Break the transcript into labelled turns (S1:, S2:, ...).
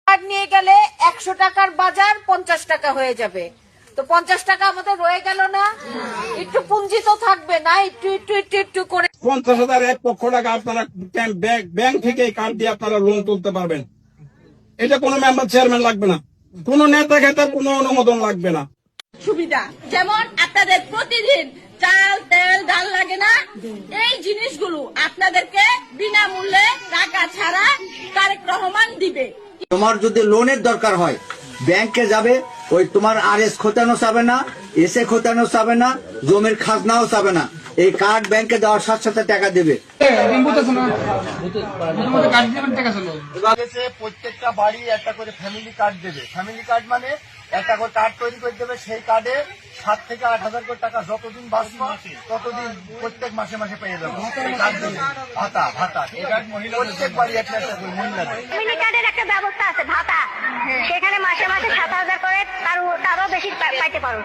S1: Card নিয়ে গেলে 100 টাকার বাজার 50 টাকা হয়ে যাবে। তো 50 টাকা আমাদের রয়ে গেল না, একটু পুঞ্জি তো থাকবে না, একটু করে
S2: 50,000 1 লক্ষ টাকা আপনারা ব্যাংক থেকে কার্ড দিয়ে আপনারা লোন তুলতে পারবেন। এটা কোনো মেম্বার চেয়ারম্যান লাগবে না, কোনো নেতা খেতার কোনো অনুমোদন লাগবে না।
S3: সুবিধা যেমন আপনাদের প্রতিদিন চাল তেল ডাল লাগে না, এই জিনিসগুলো আপনাদেরকে বিনামূল্যে টাকা ছাড়া তারেক রহমান দিবে।
S4: তোমার যদি লোনের দরকার হয় ব্যাংকে যাবে, ওই তোমার আরএস খোঁচানো যাবে না, এসে খোঁচানো যাবে না, জমির খাজনাও যাবে না। এই কার্ড ব্যাংকে দেওয়ার সাথে সাথে টাকা দেবে।
S5: প্রত্যেকটা বাড়ি একটা করে ফ্যামিলি কার্ড দেবে। ফ্যামিলি কার্ড মানে একটা করে কার্ড তৈরি করে দেবে। সেই কার্ডে 7 থেকে 8,000 করে টাকা যতদিন বাঁচবে ততদিন প্রত্যেক মাসে মাসে পেয়ে যাবে। ভাতা ভাতা প্রত্যেক বাড়ি একটা একটা করে মহিলাদের
S6: ফ্যামিলি কার্ডের একটা ব্যবস্থা আছে, ভাতা, সেখানে মাসে মাসে 7,000 করে তারও বেশি পাইতে পারো।